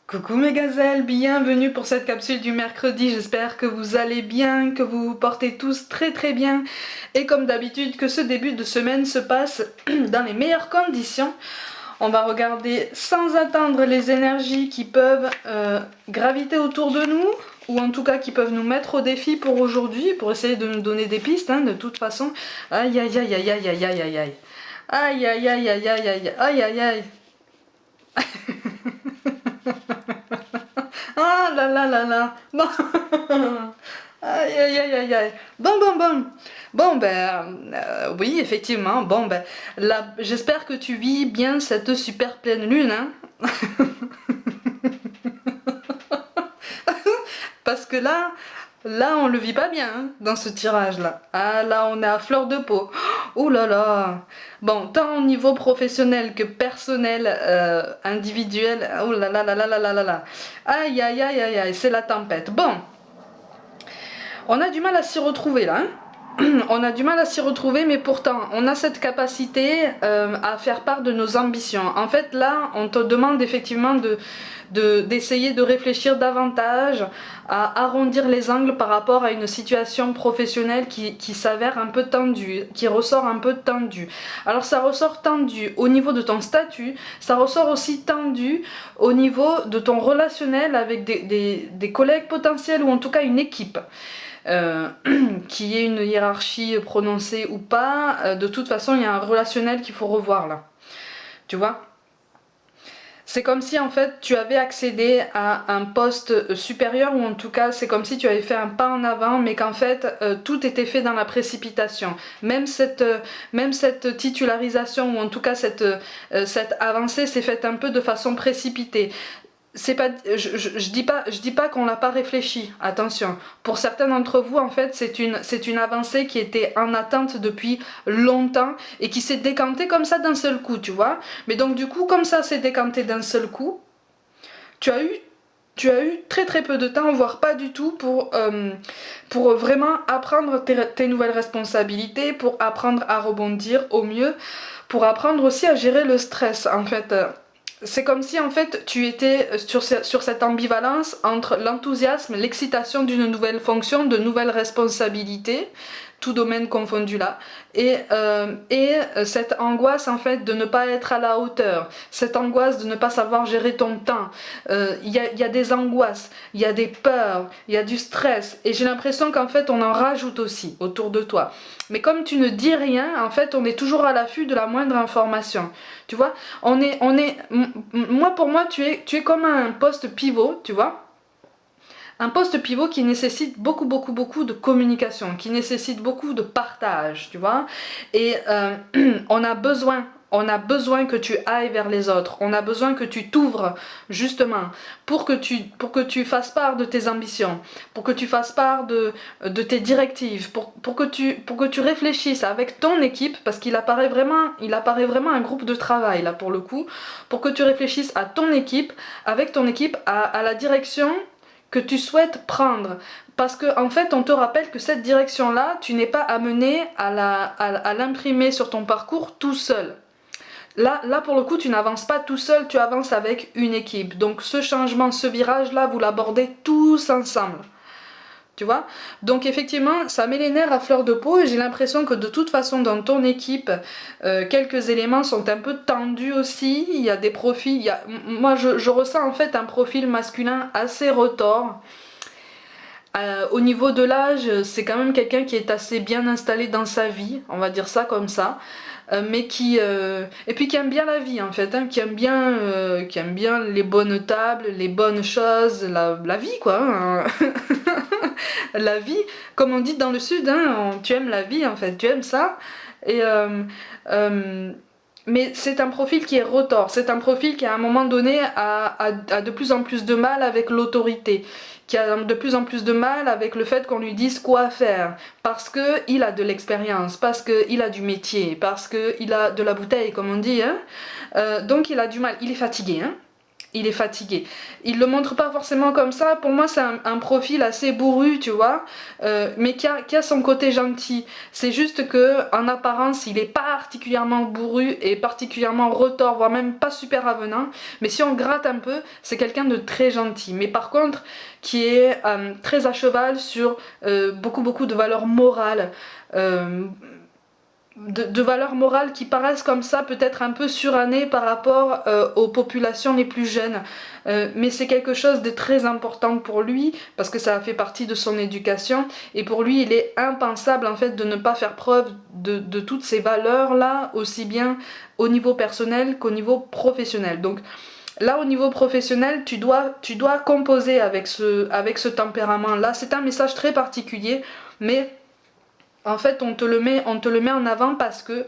Coucou mes gazelles, bienvenue pour cette capsule du mercredi, j'espère que vous allez bien, que vous vous portez tous très bien et comme d'habitude que ce début de semaine se passe dans les meilleures conditions. On va regarder sans attendre les énergies qui peuvent graviter autour de nous ou en tout cas qui peuvent nous mettre au défi pour aujourd'hui, pour essayer de nous donner des pistes de toute façon. Aïe aïe aïe aïe aïe aïe aïe aïe aïe aïe aïe aïe aïe aïe aïe aïe aïe aïe. Ah là là là là. Bon. Aïe aïe aïe aïe aïe. Bon. Bon ben oui effectivement. Bon ben là j'espère que tu vis bien cette super pleine lune parce que là on le vit pas bien dans ce tirage là. Ah là on est à fleur de peau. Oh là là. Bon tant au niveau professionnel que personnel, individuel. Oh là là là là là là là là. Aïe aïe aïe aïe aïe c'est la tempête. Bon. On a du mal à s'y retrouver là. On a du mal à s'y retrouver, mais pourtant, on a cette capacité à faire part de nos ambitions. En fait, là, on te demande effectivement d'essayer de réfléchir davantage, à arrondir les angles par rapport à une situation professionnelle qui s'avère un peu tendue, qui ressort un peu tendue. Alors ça ressort tendu au niveau de ton statut, ça ressort aussi tendu au niveau de ton relationnel avec des collègues potentiels ou en tout cas une équipe. Qu'il y ait une hiérarchie prononcée ou pas, de toute façon il y a un relationnel qu'il faut revoir là. Tu vois? C'est comme si en fait tu avais accédé à un poste supérieur ou en tout cas c'est comme si tu avais fait un pas en avant mais qu'en fait tout était fait dans la précipitation. Même cette titularisation ou en tout cas cette avancée s'est faite un peu de façon précipitée. C'est pas, je dis pas qu'on l'a pas réfléchi, attention. Pour certains d'entre vous, en fait, c'est une avancée qui était en attente depuis longtemps et qui s'est décantée comme ça d'un seul coup, tu vois. Mais donc du coup, comme ça s'est décanté d'un seul coup, tu as eu très peu de temps, voire pas du tout, pour vraiment apprendre tes nouvelles responsabilités, pour apprendre à rebondir au mieux, pour apprendre aussi à gérer le stress, en fait. C'est comme si en fait tu étais sur cette ambivalence entre l'enthousiasme, l'excitation d'une nouvelle fonction, de nouvelles responsabilités, tout domaine confondu là, et cette angoisse en fait de ne pas être à la hauteur, cette angoisse de ne pas savoir gérer ton temps. Y a des angoisses, il y a des peurs, il y a du stress, et j'ai l'impression qu'en fait on en rajoute aussi autour de toi. Mais comme tu ne dis rien, en fait on est toujours à l'affût de la moindre information. Tu vois, moi pour moi tu es comme un poste pivot, tu vois. Un poste pivot qui nécessite beaucoup de communication, qui nécessite beaucoup de partage, tu vois. Et on a besoin que tu ailles vers les autres, on a besoin que tu t'ouvres justement pour que tu fasses part de tes ambitions, pour que tu fasses part de tes directives, pour que tu réfléchisses avec ton équipe, parce qu'il apparaît vraiment un groupe de travail là pour le coup, pour que tu réfléchisses à ton équipe, avec ton équipe, à la direction que tu souhaites prendre. Parce que en fait, on te rappelle que cette direction-là, tu n'es pas amené à l'imprimer sur ton parcours tout seul. Là, pour le coup, tu n'avances pas tout seul, tu avances avec une équipe. Donc ce changement, ce virage-là, vous l'abordez tous ensemble. Tu vois? Donc effectivement, ça met les nerfs à fleur de peau et j'ai l'impression que de toute façon dans ton équipe, quelques éléments sont un peu tendus aussi. Il y a des profils, moi je ressens en fait un profil masculin assez retors. Au niveau de l'âge, c'est quand même quelqu'un qui est assez bien installé dans sa vie, on va dire ça comme ça. Mais et puis qui aime bien la vie en fait, qui aime bien les bonnes tables, les bonnes choses, la vie quoi. La vie, comme on dit dans le sud, tu aimes la vie en fait, tu aimes ça. Et euh, mais c'est un profil qui est retors, c'est un profil qui à un moment donné a de plus en plus de mal avec l'autorité, qui a de plus en plus de mal avec le fait qu'on lui dise quoi faire, parce qu'il a de l'expérience, parce qu'il a du métier, parce qu'il a de la bouteille comme on dit, donc il a du mal, il est fatigué, il est fatigué. Il le montre pas forcément comme ça. Pour moi, c'est un profil assez bourru, tu vois, mais qui a son côté gentil. C'est juste que en apparence, il est pas particulièrement bourru et particulièrement retors, voire même pas super avenant. Mais si on gratte un peu, c'est quelqu'un de très gentil. Mais par contre, qui est très à cheval sur beaucoup de valeurs morales. De valeurs morales qui paraissent comme ça peut-être un peu surannées par rapport aux populations les plus jeunes. Mais c'est quelque chose de très important pour lui parce que ça a fait partie de son éducation et pour lui il est impensable en fait de ne pas faire preuve de toutes ces valeurs là aussi bien au niveau personnel qu'au niveau professionnel. Donc là au niveau professionnel tu dois composer avec ce tempérament là. C'est un message très particulier mais en fait, on te le met en avant parce que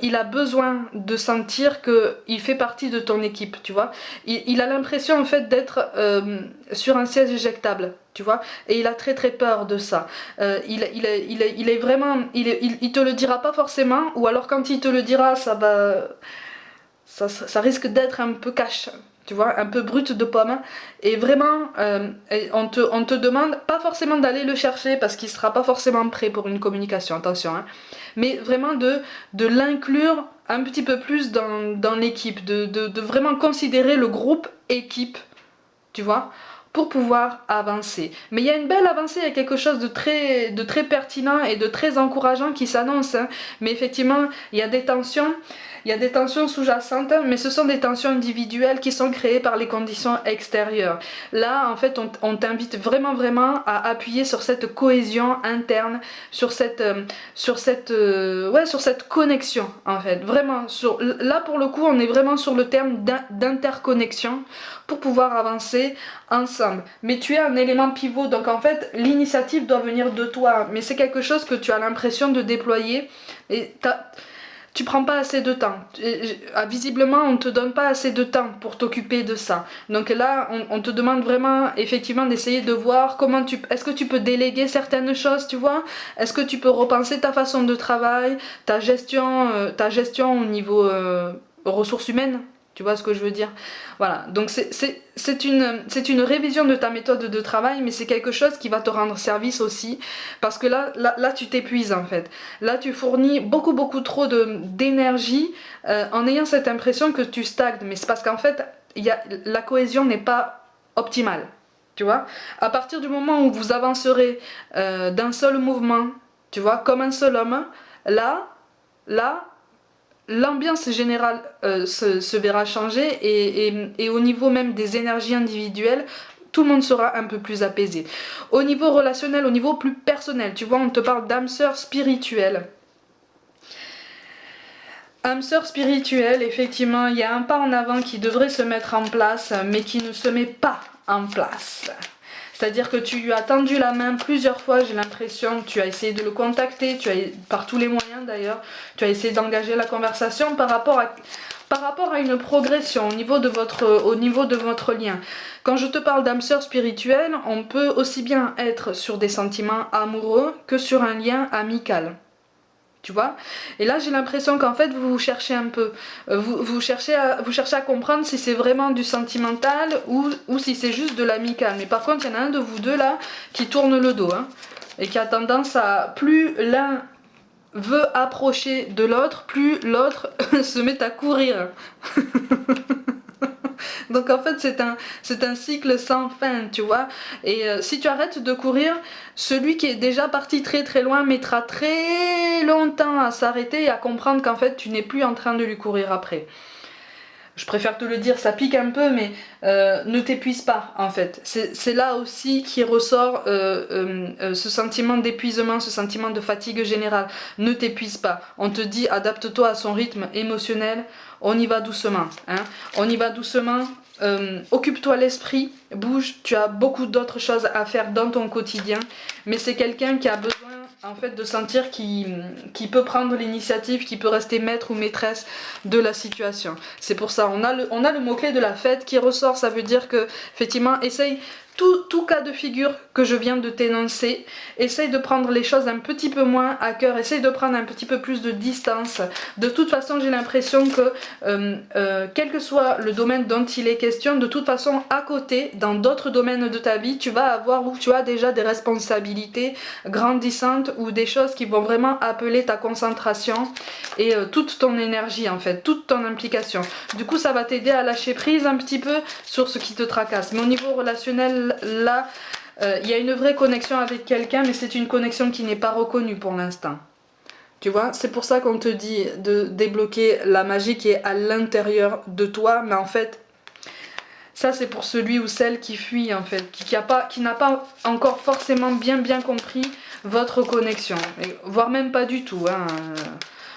il a besoin de sentir qu'il fait partie de ton équipe, tu vois. Il a l'impression en fait d'être sur un siège éjectable, tu vois. Et il a très très peur de ça. Il est vraiment, il te le dira pas forcément, ou alors quand il te le dira, ça risque d'être un peu cash, tu vois, un peu brut de pomme. Et vraiment, on te demande pas forcément d'aller le chercher parce qu'il sera pas forcément prêt pour une communication, attention, hein, mais vraiment de l'inclure un petit peu plus dans l'équipe, de vraiment considérer le groupe équipe, tu vois, pour pouvoir avancer. Mais il y a une belle avancée, il y a quelque chose de très pertinent et de très encourageant qui s'annonce, hein. Mais effectivement, il y a des tensions sous-jacentes, mais ce sont des tensions individuelles qui sont créées par les conditions extérieures. Là, en fait, on t'invite vraiment à appuyer sur cette cohésion interne, sur cette connexion, en fait. Vraiment, là, pour le coup, on est vraiment sur le terme d'interconnexion pour pouvoir avancer ensemble. Mais tu es un élément pivot, donc en fait, l'initiative doit venir de toi. Mais c'est quelque chose que tu as l'impression de déployer et tu prends pas assez de temps. Visiblement, on te donne pas assez de temps pour t'occuper de ça. Donc là, on te demande vraiment, effectivement, d'essayer de voir est-ce que tu peux déléguer certaines choses, tu vois? Est-ce que tu peux repenser ta façon de travail, ta gestion au niveau ressources humaines? Tu vois ce que je veux dire? Voilà, donc c'est une révision de ta méthode de travail, mais c'est quelque chose qui va te rendre service aussi, parce que là tu t'épuises en fait. Là tu fournis beaucoup trop d'énergie en ayant cette impression que tu stagnes, mais c'est parce qu'en fait la cohésion n'est pas optimale. Tu vois, à partir du moment où vous avancerez d'un seul mouvement, tu vois, comme un seul homme, là l'ambiance générale se verra changer et au niveau même des énergies individuelles, tout le monde sera un peu plus apaisé. Au niveau relationnel, au niveau plus personnel, tu vois, on te parle d'âme sœur spirituelle. Âme sœur spirituelle, effectivement, il y a un pas en avant qui devrait se mettre en place, mais qui ne se met pas en place. C'est-à-dire que tu lui as tendu la main plusieurs fois, j'ai l'impression, tu as essayé de le contacter, par tous les moyens d'ailleurs, tu as essayé d'engager la conversation par rapport à une progression au niveau de votre lien. Quand je te parle d'âme sœur spirituelle, on peut aussi bien être sur des sentiments amoureux que sur un lien amical. Tu vois, et là j'ai l'impression qu'en fait vous cherchez un peu, vous cherchez à comprendre si c'est vraiment du sentimental ou si c'est juste de l'amical. Mais par contre il y en a un de vous deux là qui tourne le dos, hein, et qui a tendance à, plus l'un veut approcher de l'autre, plus l'autre se met à courir. Donc en fait c'est un cycle sans fin, tu vois. Et si tu arrêtes de courir, celui qui est déjà parti très loin mettra très longtemps à s'arrêter et à comprendre qu'en fait tu n'es plus en train de lui courir après. Je préfère te le dire, ça pique un peu, mais ne t'épuise pas en fait. C'est là aussi qui ressort ce sentiment d'épuisement, ce sentiment de fatigue générale. Ne t'épuise pas. On te dit adapte-toi à son rythme émotionnel, on y va doucement. Hein. On y va doucement, occupe-toi l'esprit, bouge, tu as beaucoup d'autres choses à faire dans ton quotidien, mais c'est quelqu'un qui a besoin en fait de sentir qui peut prendre l'initiative, qui peut rester maître ou maîtresse de la situation. C'est pour ça on a le mot-clé de la fête qui ressort. Ça veut dire que effectivement essaye tout cas de figure que je viens de t'énoncer, essaye de prendre les choses un petit peu moins à cœur, essaye de prendre un petit peu plus de distance. De toute façon, j'ai l'impression que, quel que soit le domaine dont il est question, de toute façon, à côté, dans d'autres domaines de ta vie, tu vas avoir ou tu as déjà des responsabilités grandissantes ou des choses qui vont vraiment appeler ta concentration et toute ton énergie en fait, toute ton implication. Du coup, ça va t'aider à lâcher prise un petit peu sur ce qui te tracasse. Mais au niveau relationnel, là, il y a une vraie connexion avec quelqu'un, mais c'est une connexion qui n'est pas reconnue pour l'instant. Tu vois, c'est pour ça qu'on te dit de débloquer la magie qui est à l'intérieur de toi, mais en fait, ça c'est pour celui ou celle qui fuit en fait, qui n'a pas encore forcément bien compris votre connexion, voire même pas du tout, hein.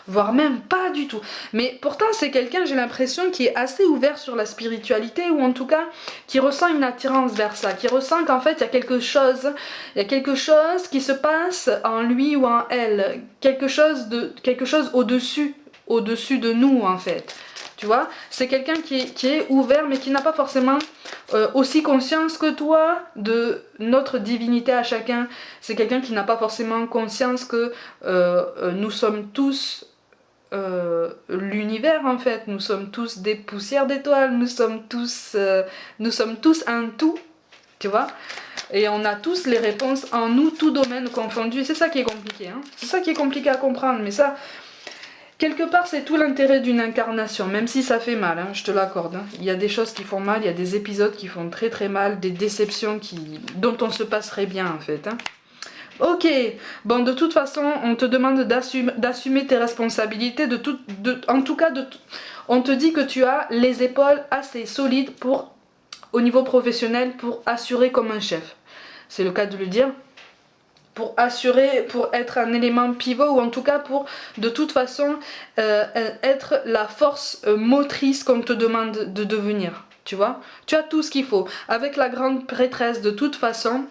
Voire même pas du tout. Mais pourtant c'est quelqu'un, j'ai l'impression, qui est assez ouvert sur la spiritualité, ou en tout cas qui ressent une attirance vers ça, qui ressent qu'en fait il y a quelque chose qui se passe en lui ou en elle, quelque chose au-dessus de nous en fait. Tu vois, c'est quelqu'un qui est ouvert mais qui n'a pas forcément aussi conscience que toi de notre divinité à chacun. C'est quelqu'un qui n'a pas forcément conscience que nous sommes tous l'univers en fait, nous sommes tous des poussières d'étoiles, nous sommes tous un tout, tu vois, et on a tous les réponses en nous, tout domaine confondu. C'est ça qui est compliqué, hein. C'est ça qui est compliqué à comprendre, mais ça, quelque part, c'est tout l'intérêt d'une incarnation, même si ça fait mal, hein, je te l'accorde, hein. Il y a des choses qui font mal, il y a des épisodes qui font très très mal, des déceptions dont on se passerait bien en fait, hein. Ok, bon, de toute façon, on te demande d'assumer tes responsabilités, en tout cas, on te dit que tu as les épaules assez solides au niveau professionnel pour assurer comme un chef. C'est le cas de le dire. Pour assurer, pour être un élément pivot, ou en tout cas pour, de toute façon, être la force motrice qu'on te demande de devenir. Tu vois? Tu as tout ce qu'il faut. Avec la grande prêtresse, de toute façon,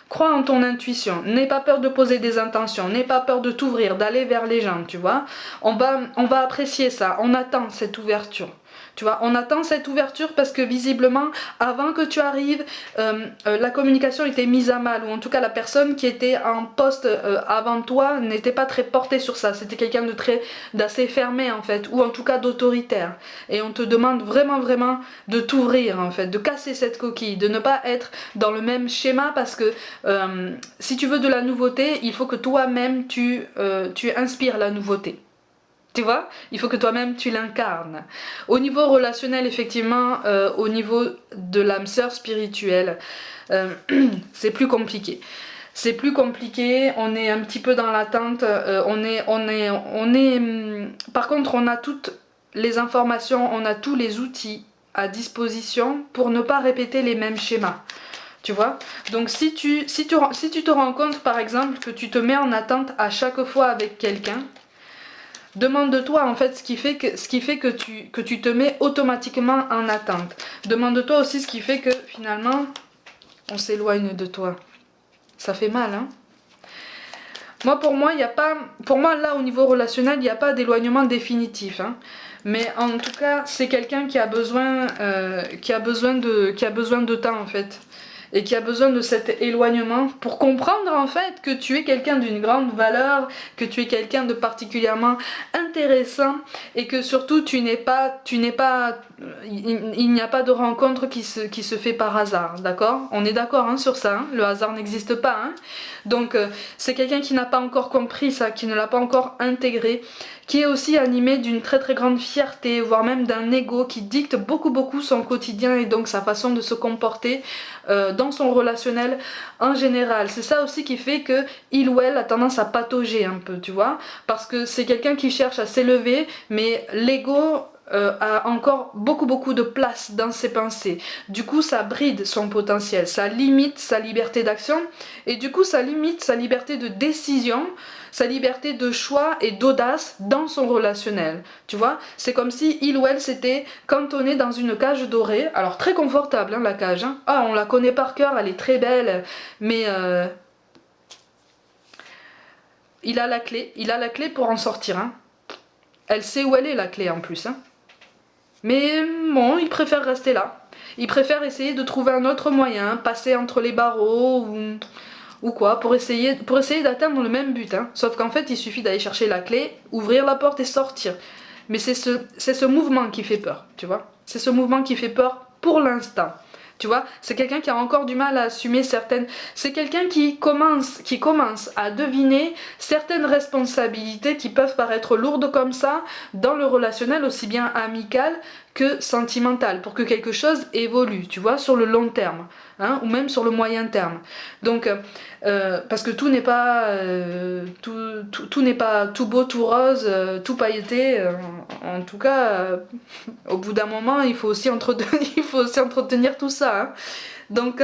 crois en ton intuition, n'aie pas peur de poser des intentions, n'aie pas peur de t'ouvrir, d'aller vers les gens, tu vois. On va apprécier ça, on attend cette ouverture. Tu vois, on attend cette ouverture parce que visiblement, avant que tu arrives, la communication était mise à mal, ou en tout cas la personne qui était en poste avant toi n'était pas très portée sur ça. C'était quelqu'un d'assez fermé en fait, ou en tout cas d'autoritaire. Et on te demande vraiment de t'ouvrir en fait, de casser cette coquille, de ne pas être dans le même schéma, parce que si tu veux de la nouveauté, il faut que toi-même tu inspires la nouveauté. Tu vois, il faut que toi-même tu l'incarnes. Au niveau relationnel, effectivement, au niveau de l'âme sœur spirituelle, c'est plus compliqué. C'est plus compliqué, on est un petit peu dans l'attente, par contre, on a toutes les informations, on a tous les outils à disposition pour ne pas répéter les mêmes schémas. Tu vois, donc si tu te rends compte par exemple que tu te mets en attente à chaque fois avec quelqu'un, demande-toi en fait ce qui fait que tu te mets automatiquement en attente. Demande-toi aussi ce qui fait que finalement on s'éloigne de toi. Ça fait mal, hein. Pour moi, là au niveau relationnel, il n'y a pas d'éloignement définitif, hein. Mais en tout cas, c'est quelqu'un qui a besoin de temps en fait. Et qui a besoin de cet éloignement pour comprendre en fait que tu es quelqu'un d'une grande valeur, que tu es quelqu'un de particulièrement intéressant, et que surtout il n'y a pas de rencontre qui se fait par hasard, d'accord? On est d'accord, hein, sur ça, hein, le hasard n'existe pas, hein. Donc c'est quelqu'un qui n'a pas encore compris ça, qui ne l'a pas encore intégré, qui est aussi animé d'une très très grande fierté, voire même d'un ego qui dicte beaucoup son quotidien et donc sa façon de se comporter dans son relationnel en général. C'est ça aussi qui fait que il ou elle a tendance à patauger un peu, tu vois, parce que c'est quelqu'un qui cherche à s'élever, mais l'ego a encore beaucoup de place dans ses pensées. Du coup, ça bride son potentiel, ça limite sa liberté d'action, et du coup, ça limite sa liberté de décision, sa liberté de choix et d'audace dans son relationnel. Tu vois, c'est comme si il ou elle s'était cantonné dans une cage dorée. Alors très confortable, hein, la cage, hein. Ah, on la connaît par cœur, elle est très belle, mais il a la clé pour en sortir, hein. Elle sait où elle est, la clé, en plus, hein. Mais bon, il préfère rester là. Ils préfèrent essayer de trouver un autre moyen, passer entre les barreaux ou quoi, pour essayer d'atteindre le même but. Hein. Sauf qu'en fait, il suffit d'aller chercher la clé, ouvrir la porte et sortir. Mais c'est ce mouvement qui fait peur, tu vois. C'est ce mouvement qui fait peur pour l'instant. Tu vois, c'est quelqu'un qui a encore du mal à assumer certaines... C'est quelqu'un qui commence à deviner certaines responsabilités qui peuvent paraître lourdes comme ça dans le relationnel aussi bien amical que sentimental pour que quelque chose évolue, tu vois, sur le long terme, hein, ou même sur le moyen terme. Donc, parce que tout n'est pas tout n'est pas tout beau, tout rose, tout pailleté. En tout cas, au bout d'un moment, il faut aussi entretenir tout ça. Hein. Donc,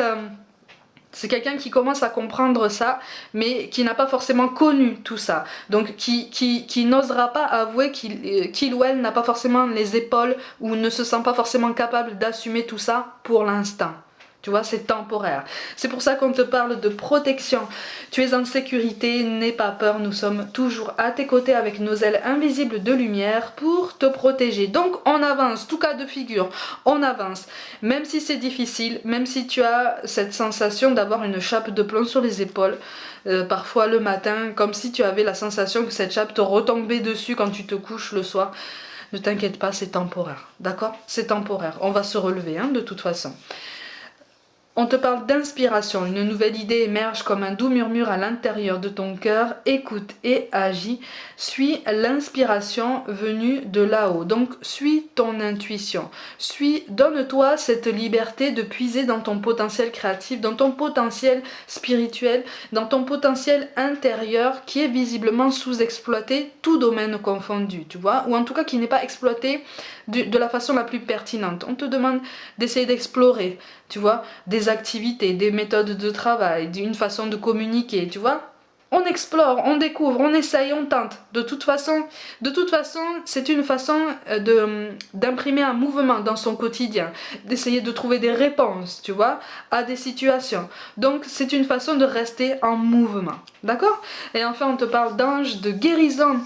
c'est quelqu'un qui commence à comprendre ça, mais qui n'a pas forcément connu tout ça. Donc qui n'osera pas avouer qu'il ou elle n'a pas forcément les épaules ou ne se sent pas forcément capable d'assumer tout ça pour l'instant. Tu vois, c'est temporaire. C'est pour ça qu'on te parle de protection. Tu es en sécurité, n'aie pas peur, nous sommes toujours à tes côtés avec nos ailes invisibles de lumière pour te protéger. Donc on avance, tout cas de figure, on avance. Même si c'est difficile, même si tu as cette sensation d'avoir une chape de plomb sur les épaules, parfois le matin, comme si tu avais la sensation que cette chape te retombait dessus quand tu te couches le soir. Ne t'inquiète pas, c'est temporaire, d'accord? C'est temporaire, on va se relever hein, de toute façon. On te parle d'inspiration, une nouvelle idée émerge comme un doux murmure à l'intérieur de ton cœur, écoute et agis, suis l'inspiration venue de là-haut, donc suis ton intuition, donne-toi cette liberté de puiser dans ton potentiel créatif, dans ton potentiel spirituel, dans ton potentiel intérieur qui est visiblement sous-exploité, tout domaine confondu, tu vois, ou en tout cas qui n'est pas exploité de la façon la plus pertinente. On te demande d'essayer d'explorer, tu vois, des activités, des méthodes de travail, une façon de communiquer, tu vois. On explore, on découvre, on essaye, on tente. De toute façon, c'est une façon d'imprimer un mouvement dans son quotidien, d'essayer de trouver des réponses, tu vois, à des situations. Donc, c'est une façon de rester en mouvement, d'accord? Et enfin, on te parle d'ange, de guérison.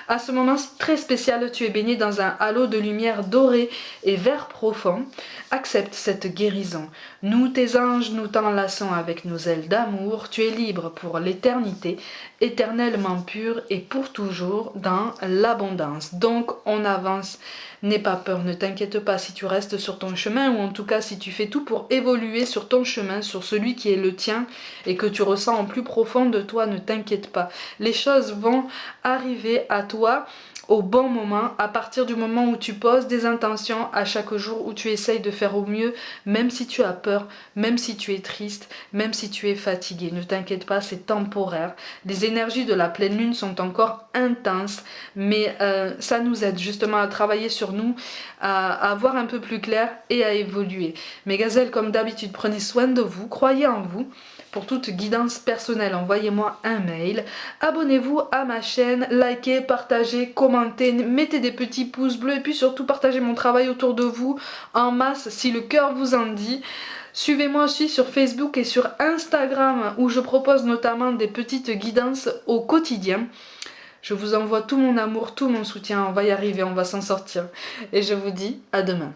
À ce moment très spécial, tu es baigné dans un halo de lumière dorée et vert profond. Accepte cette guérison. Nous, tes anges, nous t'enlaçons avec nos ailes d'amour. Tu es libre pour l'éternité, éternellement pur et pour toujours dans l'abondance. Donc, on avance. N'aie pas peur, ne t'inquiète pas si tu restes sur ton chemin ou en tout cas si tu fais tout pour évoluer sur ton chemin, sur celui qui est le tien et que tu ressens en plus profond de toi, ne t'inquiète pas. Les choses vont arriver à toi au bon moment, à partir du moment où tu poses des intentions à chaque jour, où tu essayes de faire au mieux, même si tu as peur, même si tu es triste, même si tu es fatigué. Ne t'inquiète pas, c'est temporaire. Les énergies de la pleine lune sont encore intenses, mais ça nous aide justement à travailler sur nous, à voir un peu plus clair et à évoluer. Mes gazelles, comme d'habitude, prenez soin de vous, croyez en vous. Pour toute guidance personnelle, envoyez-moi un mail. Abonnez-vous à ma chaîne, likez, partagez, commentez, mettez des petits pouces bleus et puis surtout partagez mon travail autour de vous en masse si le cœur vous en dit. Suivez-moi aussi sur Facebook et sur Instagram où je propose notamment des petites guidances au quotidien. Je vous envoie tout mon amour, tout mon soutien, on va y arriver, on va s'en sortir. Et je vous dis à demain.